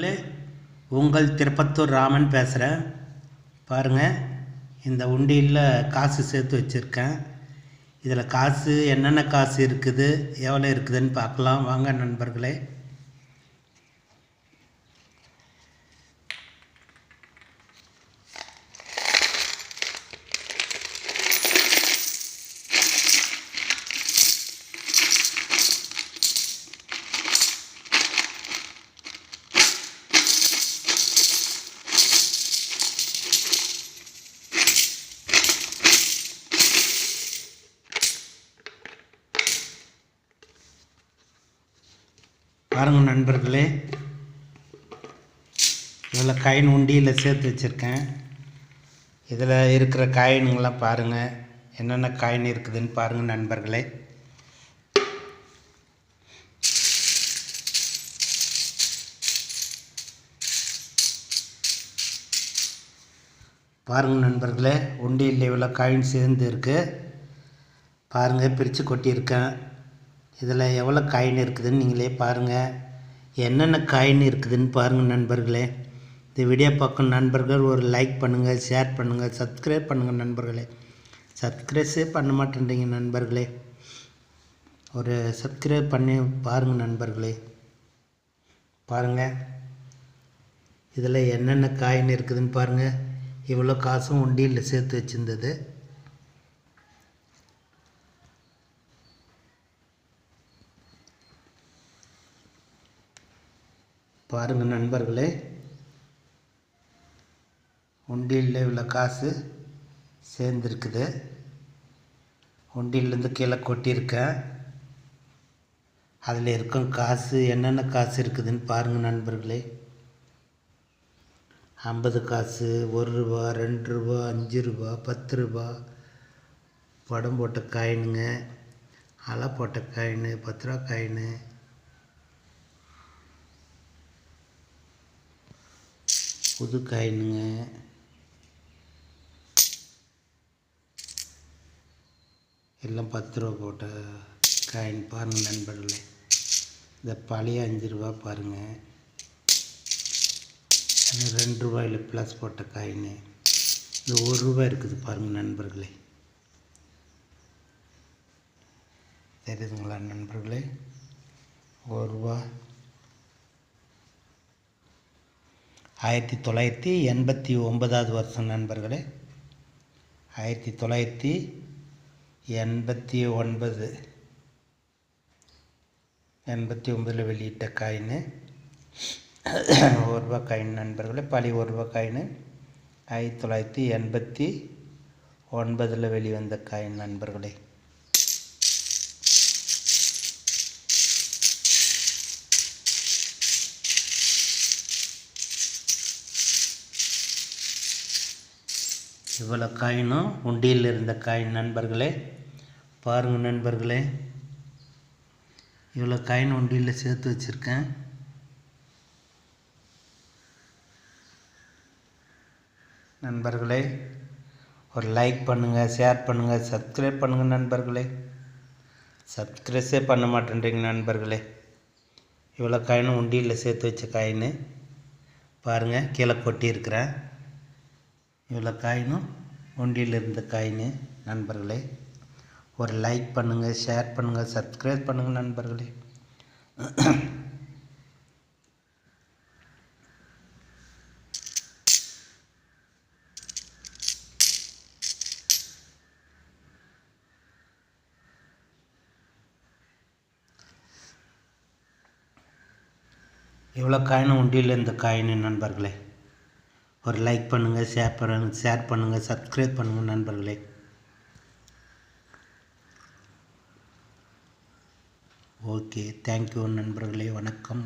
நண்பர்களே, உங்கள் திருப்பத்தூர் ராமன் பேசுகிறேன். பாருங்கள், இந்த உண்டியில் காசு சேர்த்து வச்சுருக்கேன். இதில் காசு என்னென்ன காசு இருக்குது, எவ்வளோ இருக்குதுன்னு பார்க்கலாம் வாங்க நண்பர்களே. பாருங்கள் நண்பர்களே, இவ்வளோ காயின் உண்டியில் சேர்த்து வச்சுருக்கேன். இதில் இருக்கிற காயினுங்களாம் பாருங்கள், என்னென்ன காயின் இருக்குதுன்னு பாருங்கள் நண்பர்களே. பாருங்கள் நண்பர்களே, உண்டியில் இவ்வளோ காயின் சேர்ந்து இருக்குது. பாருங்கள், பிரித்து கொட்டியிருக்கேன். இதில் எவ்வளோ காயின் இருக்குதுன்னு நீங்களே பாருங்கள். என்னென்ன காயின் இருக்குதுன்னு பாருங்கள் நண்பர்களே. இந்த வீடியோ பார்க்கும் நண்பர்கள் ஒரு லைக் பண்ணுங்கள், ஷேர் பண்ணுங்கள், சப்ஸ்கிரைப் பண்ணுங்கள் நண்பர்களே. சப்ஸ்கிரைபே பண்ண மாட்டேன்றீங்க நண்பர்களே. ஒரு சப்ஸ்கிரைப் பண்ணி பாருங்கள் நண்பர்களே. பாருங்கள், இதில் என்னென்ன காயின் இருக்குதுன்னு பாருங்கள். இவ்வளோ காசும் உண்டியில் சேர்த்து வச்சுருந்தது. பாருங்கள் நண்பர்களே, உண்டியில் இவ்வளோ காசு சேர்ந்துருக்குது. உண்டியிலேருந்து கீழே கொட்டியிருக்கேன். அதில் இருக்கும் காசு என்னென்ன காசு இருக்குதுன்னு பாருங்கள் நண்பர்களே. 50 காசு, 1 ரூபா, 2 ரூபா, 5 ரூபா, 10 ரூபா, படம் போட்ட காயினுங்க, அலை போட்ட காயினு, 10 ரூபா காயினு, புது காயினுங்க, எல்லாம் 10 ரூபா போட்ட காயின். பாருங்கள் நண்பர்களே, இந்த பழைய 5 ரூபா பாருங்கள், 2 ரூபாயில் ப்ளஸ் போட்ட காயின், இந்த 1 ரூபா இருக்குது பாருங்கள் நண்பர்களே. தெரியுதுங்களா நண்பர்களே? 1 ரூபா 1989 வருஷம் நண்பர்களே. 1989 வெளியிட்ட காயின், 1 ரூபா காயின் நண்பர்களே. பழைய 1 ரூபா காயின் 1989 வெளிவந்த காயின் நண்பர்களே. இவ்வளோ காயினும் உண்டியில் இருந்த காயின் நண்பர்களே. பாருங்கள் நண்பர்களே, இவ்வளோ காயின் உண்டியில் சேர்த்து வச்சுருக்கேன். நண்பர்களே, ஒரு லைக் பண்ணுங்கள், ஷேர் பண்ணுங்கள், சப்ஸ்கிரைப் பண்ணுங்கள் நண்பர்களே. சப்ஸ்கிரைபே பண்ண மாட்டேன்றீங்க நண்பர்களே. இவ்வளோ காயினும் உண்டியில் சேர்த்து வச்ச காயின் பாருங்கள், கீழே கொட்டியிருக்கிறேன். இவ்வளோ காயினும் உண்டியில் இருந்த காயின் நண்பர்களே. ஒரு லைக் பண்ணுங்கள், ஷேர் பண்ணுங்கள், சப்ஸ்கிரைப் பண்ணுங்கள் நண்பர்களே. இவ்வளோ காயினும் உண்டியில் இருந்த காயின் நண்பர்களே. ஒரு லைக் பண்ணுங்கள், ஷேர் பண்ணுங்கள், சப்ஸ்கிரைப் பண்ணுங்கள் நண்பர்களே. ஓகே, தேங்க்யூ நண்பர்களே. வணக்கம்.